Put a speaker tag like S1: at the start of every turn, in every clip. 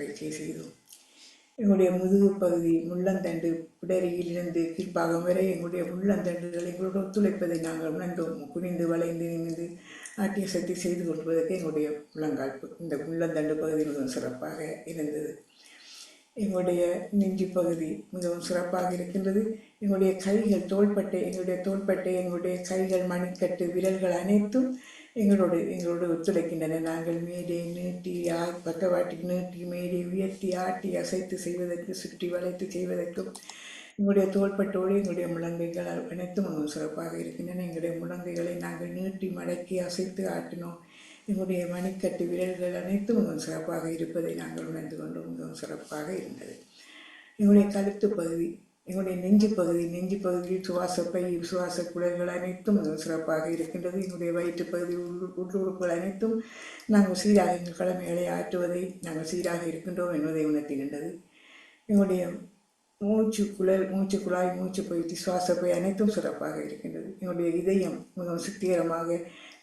S1: பயிற்சியை செய்தோம். எங்களுடைய முதுகு பகுதி முள்ளந்தண்டு பிடரியிலிருந்து கீழ்ப்பாகம் வரை எங்களுடைய முள்ளந்தண்டுகள் எங்களோடு ஒத்துழைப்பதை நாங்கள் உணர்ந்தோம். குனிந்து வளைந்து நிமிந்து ஆட்டிய சக்தி செய்து கொள்வதற்கு எங்களுடைய முழங்கால் இந்த முள்ளந்தண்டு பகுதி மிகவும் சிறப்பாக இருந்தது. எங்களுடைய நெஞ்சு பகுதி மிகவும் சிறப்பாக இருக்கின்றது. எங்களுடைய கைகள் எங்களுடைய தோள்பட்டை எங்களுடைய கைகள் மணிக்கட்டு விரல்கள் அனைத்தும் எங்களோடு ஒத்துழைக்கின்றன. நாங்கள் மேடை நீட்டி பக்கவாட்டில் நீட்டி மேடை உயர்த்தி ஆட்டி அசைத்து செய்வதற்கு சுற்றி வளைத்து செய்வதற்கும் எங்களுடைய தோள்பட்டோடு எங்களுடைய முழங்கைகள் அனைத்தும் மிகவும் சிறப்பாக இருக்கின்றன. எங்களுடைய முழங்கைகளை நாங்கள் நீட்டி மடக்கி அசைத்து ஆட்டினோம். எங்களுடைய மணிக்கட்டு விரல்கள் அனைத்தும் மிகவும் சிறப்பாக இருப்பதை நாங்கள் உணர்ந்து கொண்டோம். மிகவும் சிறப்பாக இருந்தது. எங்களுடைய கழுத்து பகுதி எங்களுடைய நெஞ்சு பகுதியில் சுவாச குழல்கள் அனைத்தும் மிகவும் சிறப்பாக இருக்கின்றது. எங்களுடைய வயிற்று பகுதி உள்ளுறுப்புகள் அனைத்தும் நாங்கள் சீராக எங்கள் கடமைகளை ஆற்றுவதை நாங்கள் சீராக இருக்கின்றோம் என்பதை உணர்த்துகின்றது. எங்களுடைய மூச்சு குழாய் மூச்சு பயிற்சி சுவாசப்பை அனைத்தும் சிறப்பாக இருக்கின்றது. எங்களுடைய இதயம் மிகவும் சுத்திகரமாக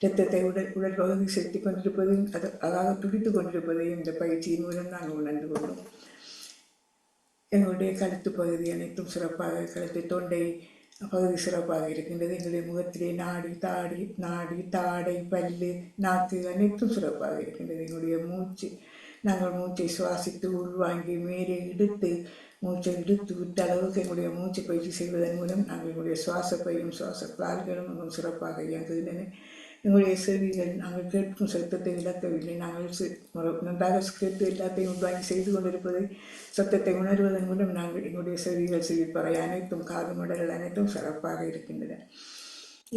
S1: இரத்தத்தை உடல் பகுதி செலுத்தி கொண்டிருப்பதையும் அதாக துடித்து கொண்டிருப்பதையும் இந்த பயிற்சியின் மூலம் நாங்கள் உணர்ந்து கொண்டோம். எங்களுடைய கழுத்து பகுதி அனைத்தும் சிறப்பாக கழுத்து தொண்டை பகுதி சிறப்பாக இருக்கின்றது. எங்களுடைய முகத்திலே நாடி தாடை பல்லு நாக்கு அனைத்தும் சிறப்பாக இருக்கின்றது. எங்களுடைய நாங்கள் மூச்சை சுவாசித்து உள்வாங்கி மேலே மூச்சை இழுத்து விட்ட அளவுக்கு எங்களுடைய மூச்சு பயிற்சி செய்வதன் மூலம் நாங்கள் எங்களுடைய சுவாசப்பையும் சுவாச குழாய்களும் மிகவும் சிறப்பாக இயங்குகின்றன. எங்களுடைய செவிகள் நாங்கள் கேட்கும் சத்தத்தை இழக்கவில்லை. நாங்கள் நன்றாக கேட்டு எல்லாத்தையும் உள்வாங்கி செய்து கொண்டிருப்பதை சத்தத்தை உணர்வதன் மூலம் நாங்கள் எங்களுடைய செவிப்பறை அனைத்தும் காது மடல்கள் அனைத்தும் சிறப்பாக இருக்கின்றன.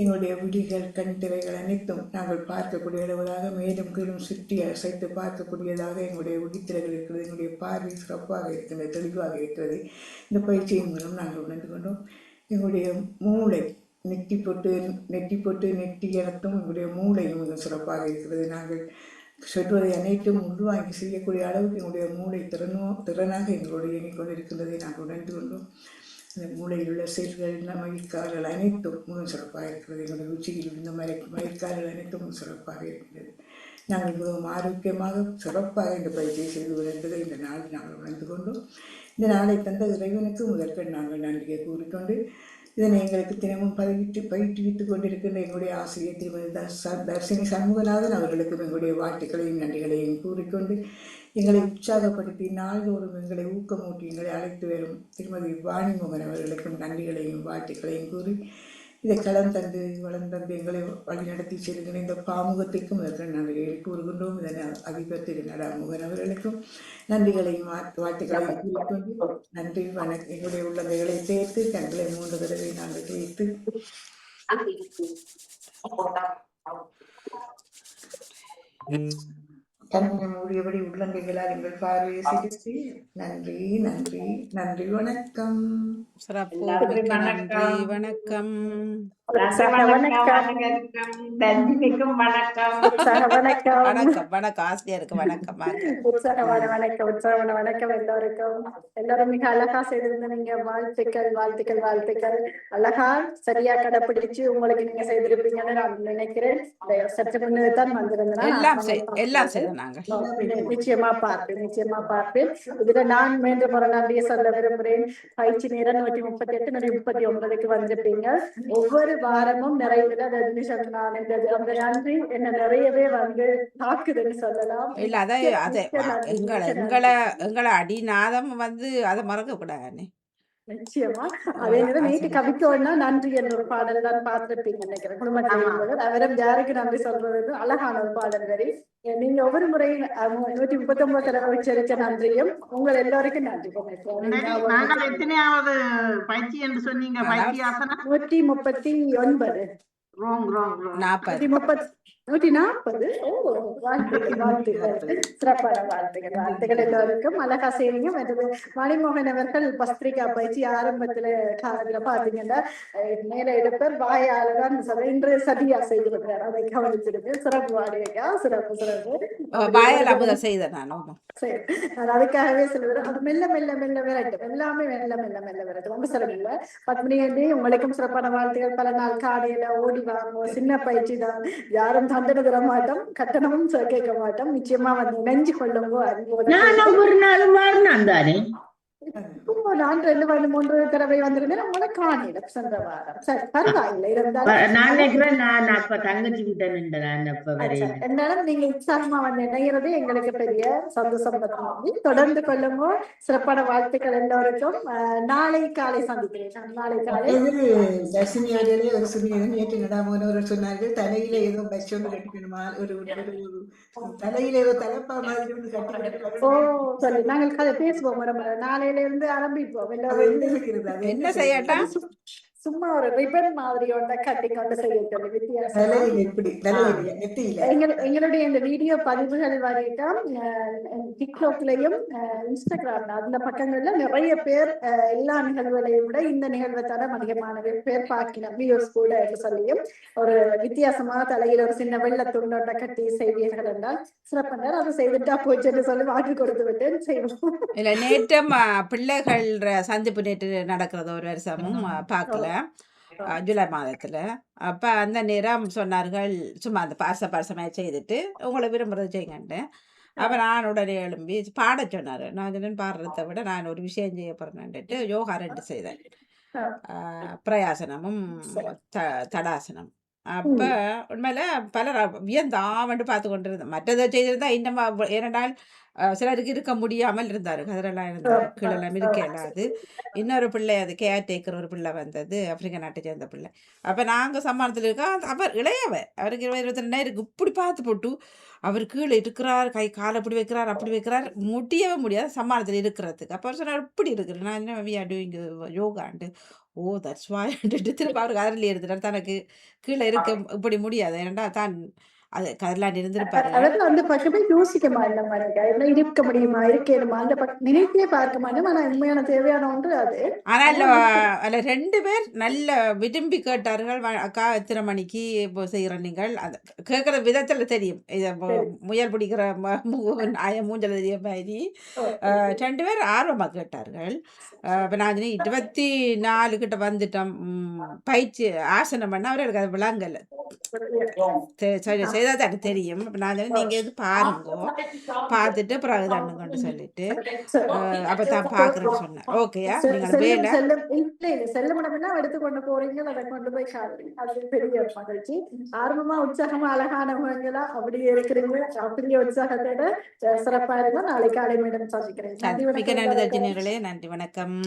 S1: எங்களுடைய விழிகள் கண் திரைகள் அனைத்தும் நாங்கள் பார்க்கக்கூடிய அளவுதாக மேலும் கீழும் சுற்றி அசைத்து பார்க்கக்கூடியதாக எங்களுடைய விழித்திரைகள் இருக்கிறது. எங்களுடைய பார்வை சிறப்பாக இருக்கின்றது, தெளிவாக இருக்கிறது. இந்த பயிற்சியின் மூலம் நாங்கள் உணர்ந்து கொண்டோம். எங்களுடைய மூளை நெட்டி போட்டு நெட்டி இடத்தும் எங்களுடைய மூளையும் மிக சிறப்பாக இருக்கிறது. நாங்கள் சொல்வதை அனைத்தும் உள்வாங்கி செய்யக்கூடிய அளவுக்கு எங்களுடைய மூளை திறனாக எங்களுடைய எண்ணிக்கொண்டிருக்கின்றதை நாங்கள் உணர்ந்து கொண்டோம். அந்த மூளையில் உள்ள செல்கள் மயிர்கால்கள் அனைத்தும் மிக சிறப்பாக இருக்கிறது. எங்களுடைய உச்சியில் இருந்த மயிர்கால்கள் அனைத்தும் மிக சிறப்பாக இருக்கிறது. நாங்கள் மிகவும் ஆரோக்கியமாக சிறப்பாக இந்த பயிற்சியை செய்து கொண்டிருந்ததை இந்த நாளில் நாங்கள் உணர்ந்து கொண்டோம். இந்த நாளை தந்த இறைவனுக்கு முதற்கண் நாங்கள் நன்றியை கூறிக்கொண்டு இதனை எங்களுக்கு தினமும் பயிற்றுவித்துக் கொண்டிருக்கின்ற எங்களுடைய ஆசிரியர் திருமதி தர்சினி சண்முகநாதன் அவர்களுக்கும் எங்களுடைய வாழ்த்துக்களையும் நன்றிகளையும் கூறிக்கொண்டு எங்களை உற்சாகப்படுத்தி நாள்தோறும் எங்களை ஊக்கமூட்டி எங்களை அழைத்து வரும் திருமதி வாணிமோகன் அவர்களுக்கும் நன்றிகளையும் வாழ்த்துக்களையும் கூறி இதை வளம் தந்து எங்களை வழிநடத்தி செல்கின்ற இந்த பாமுகத்திற்கும் இதற்கு நன்றிகளை கூறுகின்றோம். இதனை அதிபர் திரு நடாமுகன் அவர்களுக்கும் நன்றிகளையும் வாழ்த்துக்களையும் கூறிக்கொண்டு நன்றி வணக்கம். எங்களுடைய உள்ளங்களை சேர்த்து கண்களை 3 தடவை நாங்கள் சேர்த்து கண்ணை மூடியபடி உள்ளங்கைகளால் எங்கள் பார்வையை செலுத்தி நன்றி நன்றி நன்றி வணக்கம்.
S2: நன்றி வணக்கம். ஆசிரியருக்கு வணக்கம்.
S3: எல்லாரும் மிக அழகா செய்திருந்தீங்க. வாழ்த்துக்கள். அழகா சரியா கடைப்பிடிச்சு உங்களுக்கு நீங்க செய்திருப்பீங்கன்னு நான் நினைக்கிறேன். சற்று முன்னே தான் வந்திருந்தேன். நிச்சயமா பார்ப்பேன். இதுல நான் மீண்டும் ஒரு நன்றியை சொல்ல விரும்புகிறேன். பயிற்சி நேரம் 138 139க்கு வந்திருப்பீங்க. ஒவ்வொரு வாரமும் நிறைவுல அந்த நன்றி என்ன நிறையவே வந்து தாக்குதுன்னு சொல்லலாம்.
S2: இல்ல எங்களை அடிநாதம் வந்து அதை மறக்க கூடாது.
S3: நிச்சயமா அதே நேரம் நேற்று கவிக்கோன்னா நன்றி என்ற ஒரு பாடல் தான் பார்த்திருப்பீங்க நினைக்கிறேன். குடும்பத்தில் அவரும் யாருக்கு நன்றி சொல்றது அழகான ஒரு பாடல் வரி. நீங்க ஒவ்வொரு முறையும் 139 தடவை உச்சரிச்ச நன்றியும் உங்கள் எல்லோருக்கும் நன்றி.
S4: எத்தனையாவது பயிற்சி என்று சொன்னீங்க?
S3: 139 சிறப்பான வாழ்த்துக்கள் எல்லோருக்கும். அழகா செய்வீங்க. மணிமோகன் அவர்கள் பஸ்திரிகா பயிற்சி ஆரம்பத்துல பாத்தீங்கன்னா மேல எடுப்பர் வாயாலதான் இன்று சதியா செய்திருக்கிறார். அதை கவனிச்சிருக்கு. சிறப்பு வாடியா சிறப்பு சரி. அதுக்காகவே சொல்லுறேன். அது மெல்ல விரட்டும். எல்லாமே மெல்ல விரட்டும். ரொம்ப சிறப்பு. பத்மினி உங்களுக்கும் சிறப்பான வாழ்த்துக்கள். பல நாள் காலையில ஓடி வாங்க. சின்ன பயிற்சி தான். யாரும் மண்டல தர மாட்டோம், கட்டணமும் கேட்க மாட்டோம். நிச்சயமா வந்து இணைஞ்சு கொள்ளுங்க அன்போட.
S5: நான் ஒவ்வொரு நாளும் வரணும் தானே.
S3: இப்போ நான் 2 3 தடவை வந்திருந்தேன். உங்களை காணல சென்ற வாரம். சரி, பரவாயில்லை இருந்தாலும்
S5: நான் நினைக்கிறேன் நான் அப்ப தங்கச்சி கிட்ட நின்றேன் அப்ப வரையும்.
S3: என்னாலும் நீங்க உற்சாகமா வந்து இணைகிறது எங்களுக்கு பெரிய சந்தோஷம். பத்தி தொடர்ந்து கொள்ளுங்க. சிறப்பான வாழ்த்துக்கள் எல்லோருக்கும். நாளை காலை சந்திக்கிறேன். நாளை காலை
S1: தர்சினியாலே ஒரு சிறிய நேற்று நடாமோனவர் சொன்னார்கள், தலையில ஏதோ பஸ் ஒன்று கட்டிக்கணுமா, ஒரு தலையில ஏதோ தலைப்பா மாதிரி ஒன்று கட்டி.
S3: ஓ சொல்லி நாங்கள் கதை பேசுவோம். நாளையில இருந்து ஆரம்பிப்போம்.
S2: என்ன செய்யட்டா?
S3: சும்மா ஒரு ரிபன் மாதிரி ஒன்றை கட்டி கொண்டு செய்ய சொல்லி வித்தியாசம். எங்களுடைய இந்த வீடியோ பதிவுகள் வரைக்கும் டிக்டாக்லயும் இன்ஸ்டாகிராம்ல அந்த பக்கங்கள்ல நிறைய பேர் எல்லா நிகழ்வுகளையும் விட இந்த நிகழ்வை தர அதிகமான பேர் பார்க்கணும் வியூஸ் கூட என்று சொல்லியும் ஒரு வித்தியாசமா தலையில ஒரு சின்ன வெள்ள துண்டோட்ட கட்டி செய்வீர்கள் என்றால் சிறப்பாக அதை செய்துட்டா போச்சுன்னு சொல்லி வாக்கு கொடுத்து விட்டு செய்வோம்.
S2: இல்ல நேற்றம் பிள்ளைகள் சந்திப்பு நேற்று நடக்கிறது ஒரு வருஷமும் பார்க்கல, ஜூலை மாதத்துல. அப்ப அந்த நேரம் சொன்னார்கள் சும்மா அந்த பாசமாக செய்துட்டு உங்களை விரும்புறது செய்யுங்கன்ட்டு. அப்ப நான் உடனே எழும்பி பாட சொன்னாரு. நான் சொன்னேன் பாடுறதை விட நான் ஒரு விஷயம் செய்ய போறேன்ட்டு யோகா 2 செய்தேன், பிரயாசனமும் தடாசனம். அப்ப உண்மையில பலர் வியந்தாவண்டு பார்த்து கொண்டிருந்தேன். மற்றதை செய்திருந்தா இன்னும் ஏனென்றால் சிலருக்கு இருக்க முடியாமல் இருந்தாரு, கதிரெல்லாம் இருந்தாரு, கீழெல்லாம் இருக்க இல்லாது. இன்னொரு பிள்ளை அது கேர் டேக்கர் ஒரு பிள்ளை வந்தது, ஆப்பிரிக்க நாட்டை சேர்ந்த பிள்ளை. அப்ப நாங்க சம்மானத்தில் இருக்கோம். அவர் இளையவர், அவருக்கு 22 இருக்கு. இப்படி பார்த்து போட்டு அவர் கீழே இருக்கிறார், கை காலை அப்படி வைக்கிறார் அப்படி வைக்கிறார், முடியவே முடியாது சம்மானத்தில் இருக்கிறதுக்கு. அப்போ சொன்னார் இப்படி இருக்கிறேன் நான் என்ன வி ஆர் டூயிங் யோகாண்டு. ஓ தட்ஸ் வாய்ட்டு திரும்ப அவருக்கு அதில் எடுத்துட்டார். தனக்கு கீழே இருக்க இப்படி முடியாது, ஏன்னா தான் அது கதலாண்டு இருந்திருப்பாரு.
S3: அதெல்லாம் அந்த பக்கமே யோசிக்க மாட்டேன், இருக்க முடியுமா இருக்கணுமா அந்த நினைத்தே பார்க்க மாட்டோம். ஆனா உண்மையான தேவையான ஒன்று அது.
S2: ஆனால் அதில் 2 பேர் நல்ல விரும்பி கேட்டார்கள். அக்கா எத்தனை மணிக்கு இப்போ செய்கிற நீங்கள் அந்த கேட்குற விதத்தில் தெரியும். இதை முயல் பிடிக்கிற நாய மூஞ்சல் தெரிய மாதிரி 2 பேர் ஆர்வமாக கேட்டார்கள். இப்போ நான் 24 கிட்ட வந்துட்டோம். பயிற்சி ஆசனம் பண்ண அவர்களுக்கு அது விளங்கல, செய்தா தானே தெரியும். நான் நீங்க எது பாருங்க, பார்த்துட்டு பிறகு தானு கொண்டு சொல்லிட்டு அப்பதான் பாக்குறேன்னு சொன்னேன். ஓகேயா நீங்கள் வேலை
S3: செல்லமடம்னா எடுத்துக்கொண்டு போறீங்க, அதை கொண்டு போய் காட்டுறீங்க. அது பெரிய மகிழ்ச்சி. ஆர்வமா உற்சாகமா அழகானவங்களா அப்படியே இருக்கிறீங்க. அப்படியே உற்சாகத்தோட சிறப்பா இருக்கும். நாளைக்கு காலை மீண்டும் சந்திக்கிறேன்.
S2: மிக நன்றி தர்ஜினிகளே, நன்றி வணக்கம்.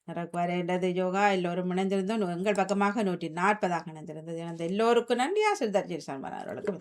S2: எனக்கு வரேண்டது யோகா எல்லோரும் இணைந்திருந்தோம். எங்கள் பக்கமாக 140 இணைந்திருந்தது. எல்லோருக்கும் நன்றி. ஆசிரியர் தர்ஜினி சன்மான் அவர்களுக்கு